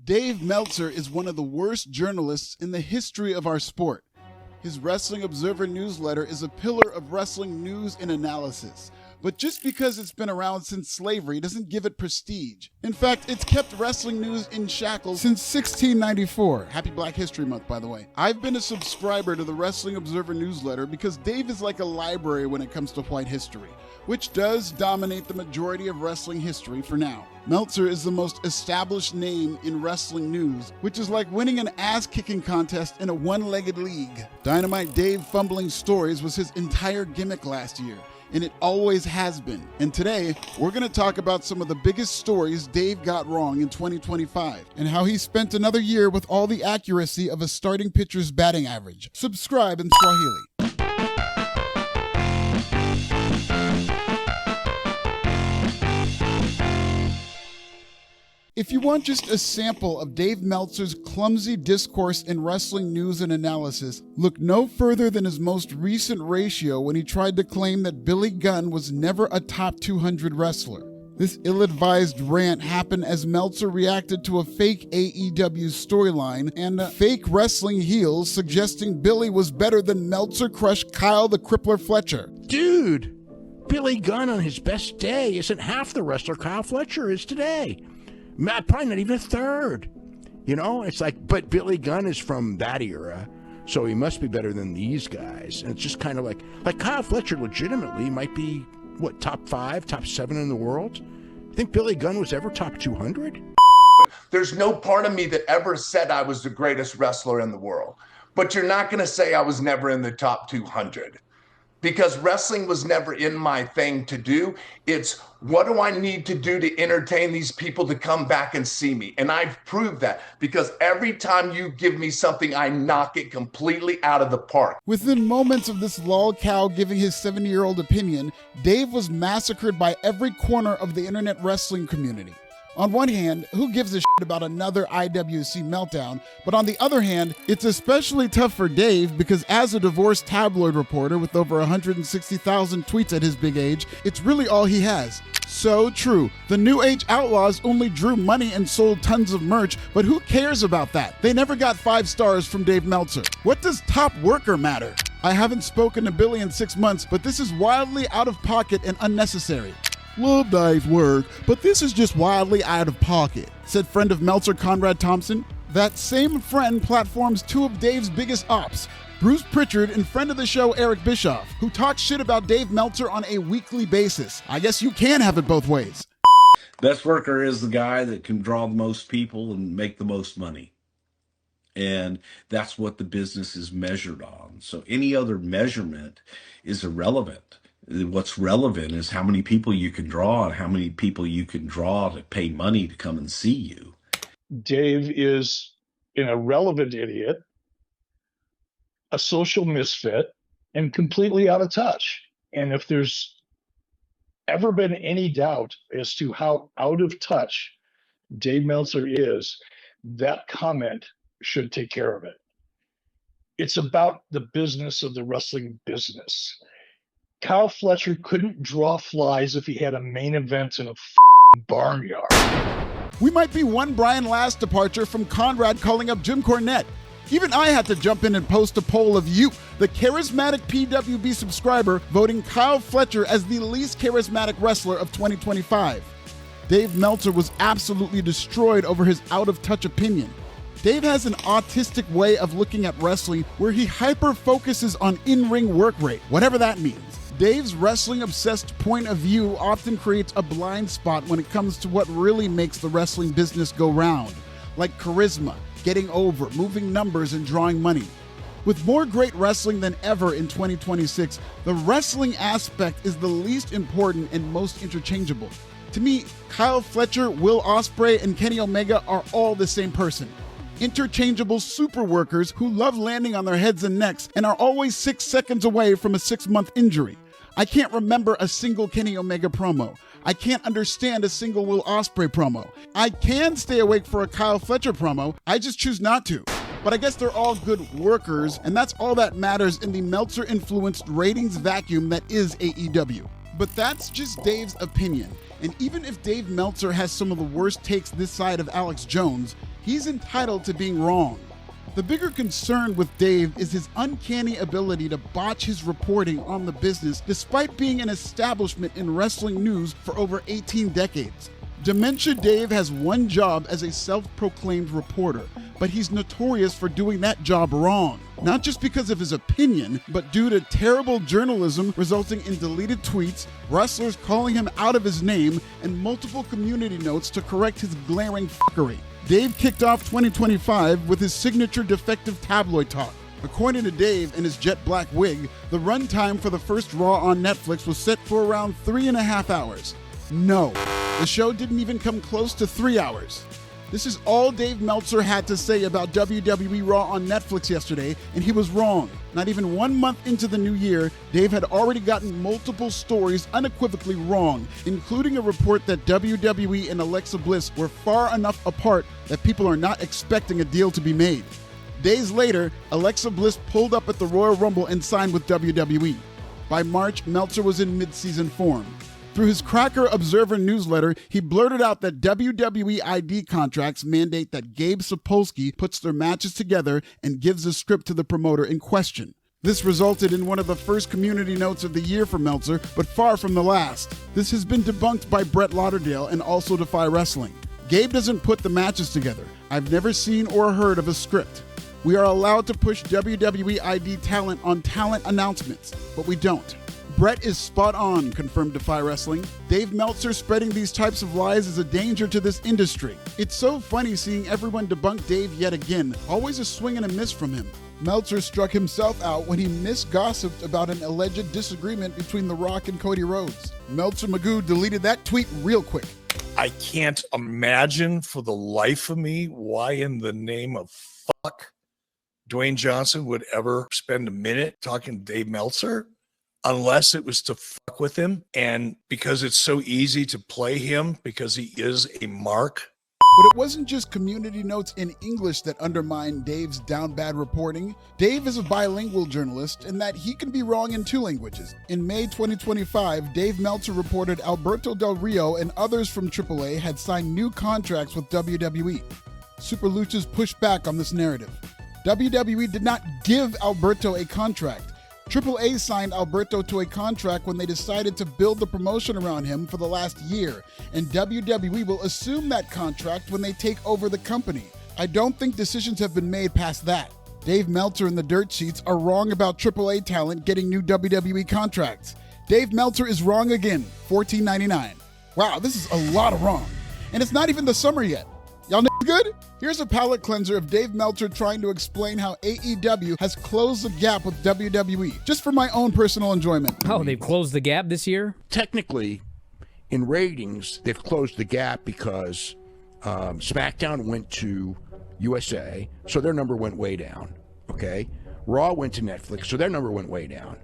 Dave Meltzer is one of the worst journalists in the history of our sport. His Wrestling Observer newsletter is a pillar of wrestling news and analysis. But just because it's been around since slavery doesn't give it prestige. In fact, it's kept wrestling news in shackles since 1694. Happy Black History Month, by the way. I've been a subscriber to the Wrestling Observer newsletter because Dave is like a library when it comes to white history, which does dominate the majority of wrestling history for now. Meltzer is the most established name in wrestling news, which is like winning an ass-kicking contest in a one-legged league. Dynamite Dave fumbling stories was his entire gimmick last year, and it always has been. And today, we're going to talk about some of the biggest stories Dave got wrong in 2025, and how he spent another year with all the accuracy of a starting pitcher's batting average. Subscribe in Swahili. If you want just a sample of Dave Meltzer's clumsy discourse in wrestling news and analysis, look no further than his most recent ratio when he tried to claim that Billy Gunn was never a top 200 wrestler. This ill-advised rant happened as Meltzer reacted to a fake AEW storyline and fake wrestling heels suggesting Billy was better than Meltzer crushed Kyle the Crippler Fletcher. Dude, Billy Gunn on his best day isn't half the wrestler Kyle Fletcher is today. Probably not even a third. You know, it's like, but Billy Gunn is from that era, so he must be better than these guys. And it's just kind of like Kyle Fletcher legitimately might be, what, top 5, top 7 in the world? You think Billy Gunn was ever top 200? There's no part of me that ever said I was the greatest wrestler in the world. But you're not going to say I was never in the top 200. Because wrestling was never in my thing to do. It's what do I need to do to entertain these people to come back and see me? And I've proved that because every time you give me something, I knock it completely out of the park. Within moments of this lol cow giving his 70-year-old opinion, Dave was massacred by every corner of the internet wrestling community. On one hand, who gives a shit about another IWC meltdown? But on the other hand, it's especially tough for Dave because as a divorced tabloid reporter with over 160,000 tweets at his big age, it's really all he has. So true. The New Age Outlaws only drew money and sold tons of merch, but who cares about that? They never got 5 stars from Dave Meltzer. What does top worker matter? I haven't spoken to Billy in 6 months, but this is wildly out of pocket and unnecessary. Love Dave's work, but this is just wildly out of pocket, said friend of Meltzer Conrad Thompson. That same friend platforms 2 of Dave's biggest ops, Bruce Pritchard and friend of the show Eric Bischoff, who talk shit about Dave Meltzer on a weekly basis. I guess you can have it both ways. Best worker is the guy that can draw the most people and make the most money. And that's what the business is measured on. So any other measurement is irrelevant. What's relevant is how many people you can draw and how many people you can draw to pay money to come and see you. Dave is an irrelevant idiot, a social misfit, and completely out of touch. And if there's ever been any doubt as to how out of touch Dave Meltzer is, that comment should take care of it. It's about the business of the wrestling business. Kyle Fletcher couldn't draw flies if he had a main event in a barnyard. We might be one Brian Last departure from Conrad calling up Jim Cornette. Even I had to jump in and post a poll of you, the charismatic PWB subscriber, voting Kyle Fletcher as the least charismatic wrestler of 2025. Dave Meltzer was absolutely destroyed over his out-of-touch opinion. Dave has an autistic way of looking at wrestling where he hyper-focuses on in-ring work rate, whatever that means. Dave's wrestling-obsessed point of view often creates a blind spot when it comes to what really makes the wrestling business go round, like charisma, getting over, moving numbers, and drawing money. With more great wrestling than ever in 2026, the wrestling aspect is the least important and most interchangeable. To me, Kyle Fletcher, Will Ospreay, and Kenny Omega are all the same person. Interchangeable super workers who love landing on their heads and necks and are always 6 seconds away from a 6-month injury. I can't remember a single Kenny Omega promo. I can't understand a single Will Ospreay promo. I can stay awake for a Kyle Fletcher promo, I just choose not to. But I guess they're all good workers, and that's all that matters in the Meltzer-influenced ratings vacuum that is AEW. But that's just Dave's opinion. And even if Dave Meltzer has some of the worst takes this side of Alex Jones, He's entitled to being wrong. The bigger concern with Dave is his uncanny ability to botch his reporting on the business despite being an establishment in wrestling news for over 18 decades. Dementia Dave has one job as a self-proclaimed reporter, but he's notorious for doing that job wrong. Not just because of his opinion, but due to terrible journalism resulting in deleted tweets, wrestlers calling him out of his name, and multiple community notes to correct his glaring fuckery. Dave kicked off 2025 with his signature defective tabloid talk. According to Dave and his jet black wig, the runtime for the first Raw on Netflix was set for around 3.5 hours. No, the show didn't even come close to 3 hours. This is all Dave Meltzer had to say about WWE Raw on Netflix yesterday, and he was wrong. Not even 1 month into the new year, Dave had already gotten multiple stories unequivocally wrong, including a report that WWE and Alexa Bliss were far enough apart that people are not expecting a deal to be made. Days later, Alexa Bliss pulled up at the Royal Rumble and signed with WWE. By March, Meltzer was in mid-season form. Through his Cracker Observer newsletter, he blurted out that WWE ID contracts mandate that Gabe Sapolsky puts their matches together and gives a script to the promoter in question. This resulted in one of the first community notes of the year for Meltzer, but far from the last. This has been debunked by Brett Lauderdale and also Defy Wrestling. Gabe doesn't put the matches together. I've never seen or heard of a script. We are allowed to push WWE ID talent on talent announcements, but we don't. Brett is spot on, confirmed Defy Wrestling. Dave Meltzer spreading these types of lies is a danger to this industry. It's so funny seeing everyone debunk Dave yet again, always a swing and a miss from him. Meltzer struck himself out when he misgossiped about an alleged disagreement between The Rock and Cody Rhodes. Meltzer Magoo deleted that tweet real quick. I can't imagine for the life of me why in the name of fuck Dwayne Johnson would ever spend a minute talking to Dave Meltzer. Unless it was to fuck with him, and because it's so easy to play him because he is a mark. But it wasn't just community notes in English that undermined Dave's down bad reporting. Dave is a bilingual journalist in that he can be wrong in 2 languages. In May 2025, Dave Meltzer reported Alberto Del Rio and others from AAA had signed new contracts with WWE. Super Luchas pushed back on this narrative. WWE did not give Alberto a contract. AAA signed Alberto to a contract when they decided to build the promotion around him for the last year, and WWE will assume that contract when they take over the company. I don't think decisions have been made past that. Dave Meltzer and the dirt sheets are wrong about AAA talent getting new WWE contracts. Dave Meltzer is wrong again, $14.99. Wow, this is a lot of wrong. And it's not even the summer yet. Y'all good? Here's a palate cleanser of Dave Meltzer trying to explain how AEW has closed the gap with WWE, just for my own personal enjoyment. Oh, they've closed the gap this year? Technically, in ratings, they've closed the gap because SmackDown went to USA, so their number went way down, okay? Raw went to Netflix, so their number went way down.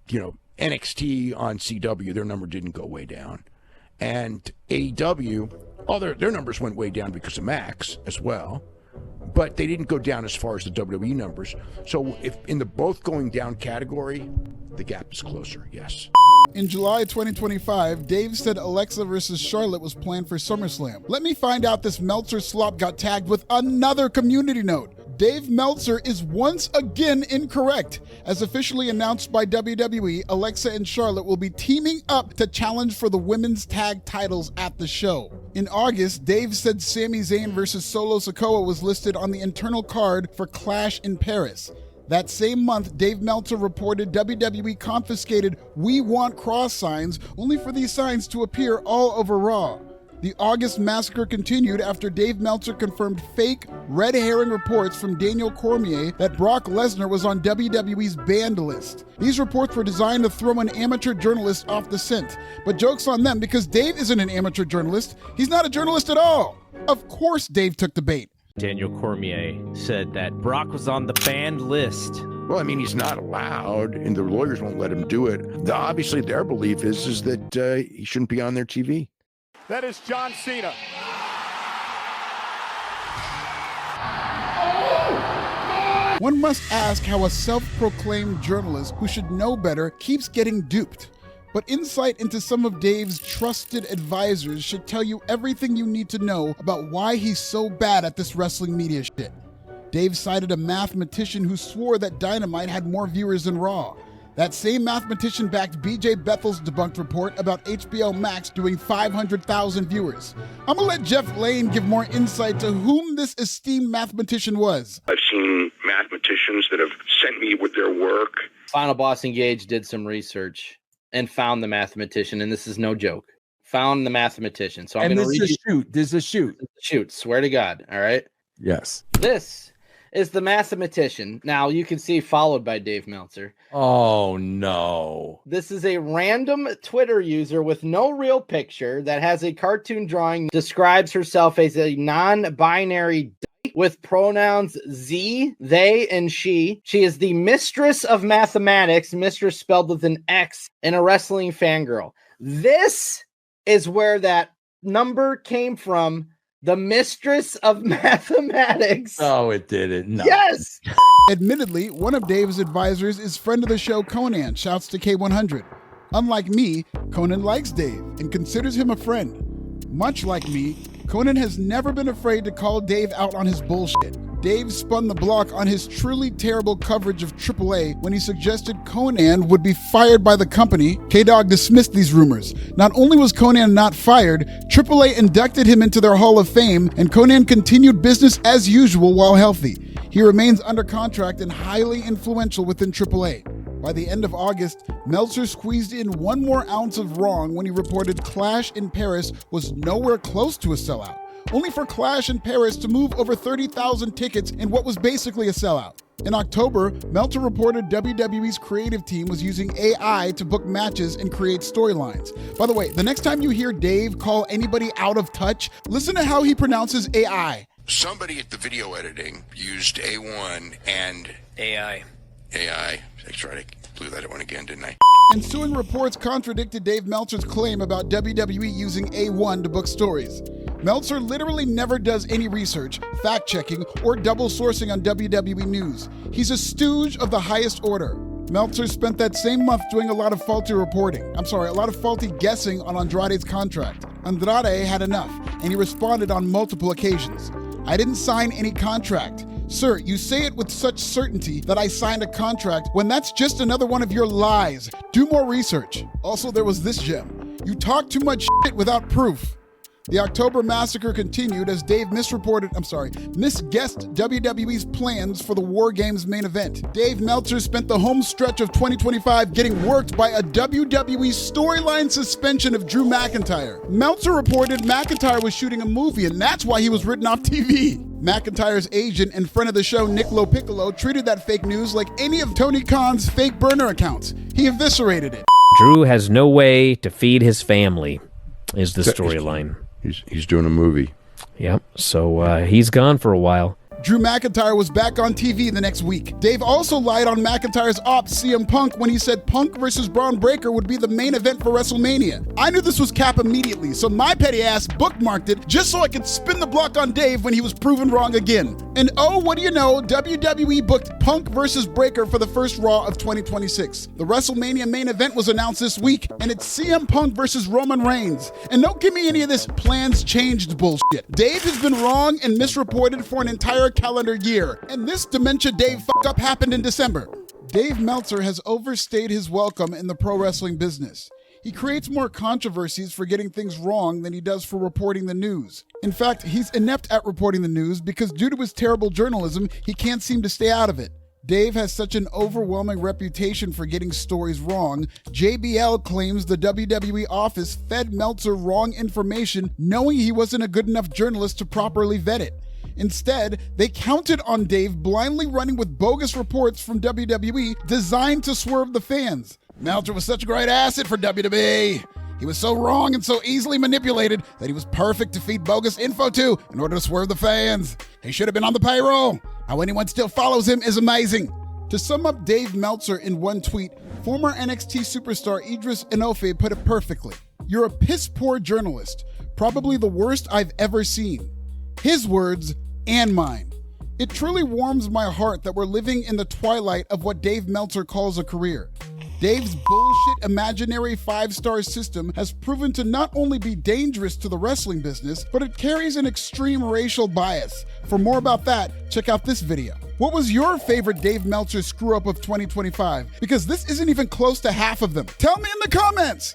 NXT on CW, their number didn't go way down. And AEW, their numbers went way down because of Max as well, but they didn't go down as far as the WWE numbers. So if in the both going down category, the gap is closer, yes. In July 2025, Dave said Alexa versus Charlotte was planned for SummerSlam. Let me find out this Meltzer slop got tagged with another community note. Dave Meltzer is once again incorrect. As officially announced by WWE, Alexa and Charlotte will be teaming up to challenge for the women's tag titles at the show. In August, Dave said Sami Zayn versus Solo Sikoa was listed on the internal card for Clash in Paris. That same month, Dave Meltzer reported WWE confiscated "We Want Kross" signs, only for these signs to appear all over Raw. The August massacre continued after Dave Meltzer confirmed fake, red herring reports from Daniel Cormier that Brock Lesnar was on WWE's banned list. These reports were designed to throw an amateur journalist off the scent, but joke's on them because Dave isn't an amateur journalist. He's not a journalist at all. Of course Dave took the bait. Daniel Cormier said that Brock was on the banned list. Well, I mean, he's not allowed, and the lawyers won't let him do it. Obviously, their belief is that he shouldn't be on their TV. That is John Cena. One must ask how a self-proclaimed journalist who should know better keeps getting duped. but insight into some of Dave's trusted advisors should tell you everything you need to know about why he's so bad at this wrestling media shit. Dave cited a mathematician who swore that Dynamite had more viewers than Raw. That same mathematician backed BJ Bethel's debunked report about HBO Max doing 500,000 viewers. I'm gonna let Jeff Lane give more insight to whom this esteemed mathematician was. I've seen mathematicians that have sent me with their work. Final Boss Engage did some research and found the mathematician, and this is no joke. Found the mathematician. So I'm going to read you. This is a shoot. Shoot. Swear to God. All right. Yes. This is the mathematician. Now you can see followed by Dave Meltzer. Oh no. This is a random Twitter user with no real picture that has a cartoon drawing, describes herself as a non-binary with pronouns Z, they, and she. She is the mistress of mathematics, mistress spelled with an X, and a wrestling fangirl. This is where that number came from. The mistress of mathematics. Oh, it didn't. No. Yes. Admittedly, one of Dave's advisors is friend of the show Conan, shouts to K100. Unlike me, Conan likes Dave and considers him a friend. Much like me, Conan has never been afraid to call Dave out on his bullshit. Dave spun the block on his truly terrible coverage of AAA when he suggested Conan would be fired by the company. K-Dog dismissed these rumors. Not only was Conan not fired, AAA inducted him into their Hall of Fame, and Conan continued business as usual while healthy. He remains under contract and highly influential within AAA. By the end of August, Meltzer squeezed in one more ounce of wrong when he reported Clash in Paris was nowhere close to a sellout, only for Clash in Paris to move over 30,000 tickets in what was basically a sellout. In October, Meltzer reported WWE's creative team was using AI to book matches and create storylines. By the way, the next time you hear Dave call anybody out of touch, listen to how he pronounces AI. Somebody at the video editing used A1 and AI. That's right, I blew that one again, didn't I? Ensuing reports contradicted Dave Meltzer's claim about WWE using A1 to book stories. Meltzer literally never does any research, fact-checking, or double sourcing on WWE news. He's a stooge of the highest order. Meltzer spent that same month doing a lot of faulty guessing on Andrade's contract. Andrade had enough, and he responded on multiple occasions. I didn't sign any contract. Sir, you say it with such certainty that I signed a contract when that's just another one of your lies. Do more research. Also, there was this gem. You talk too much shit without proof. The October massacre continued as Dave misguessed WWE's plans for the WarGames main event. Dave Meltzer spent the home stretch of 2025 getting worked by a WWE storyline suspension of Drew McIntyre. Meltzer reported McIntyre was shooting a movie and that's why he was written off TV. McIntyre's agent and friend of the show, Nick LoPiccolo, treated that fake news like any of Tony Khan's fake burner accounts. He eviscerated it. Drew has no way to feed his family, is the storyline. He's doing a movie. Yep, so he's gone for a while. Drew McIntyre was back on TV the next week. Dave also lied on McIntyre's op, CM Punk, when he said Punk versus Braun Breaker would be the main event for WrestleMania. I knew this was cap immediately, so my petty ass bookmarked it just so I could spin the block on Dave when he was proven wrong again. And oh, what do you know, WWE booked Punk versus Breaker for the first Raw of 2026. The WrestleMania main event was announced this week, and it's CM Punk versus Roman Reigns. And don't give me any of this plans changed bullshit. Dave has been wrong and misreported for an entire calendar year, and this dementia Dave fuck up happened in December. Dave Meltzer has overstayed his welcome in the pro wrestling business. He creates more controversies for getting things wrong than he does for reporting the news. In fact, he's inept at reporting the news because due to his terrible journalism, he can't seem to stay out of it. Dave has such an overwhelming reputation for getting stories wrong, JBL claims the WWE office fed Meltzer wrong information knowing he wasn't a good enough journalist to properly vet it. Instead, they counted on Dave blindly running with bogus reports from WWE designed to swerve the fans. Meltzer was such a great asset for WWE. He was so wrong and so easily manipulated that he was perfect to feed bogus info to in order to swerve the fans. He should have been on the payroll. How anyone still follows him is amazing. To sum up Dave Meltzer in one tweet, former NXT superstar Idris Enofe put it perfectly. You're a piss-poor journalist, probably the worst I've ever seen. His words and mine. It truly warms my heart that we're living in the twilight of what Dave Meltzer calls a career. Dave's bullshit imaginary 5-star system has proven to not only be dangerous to the wrestling business, but it carries an extreme racial bias. For more about that, check out this video. What was your favorite Dave Meltzer screw-up of 2025? Because this isn't even close to half of them. Tell me in the comments!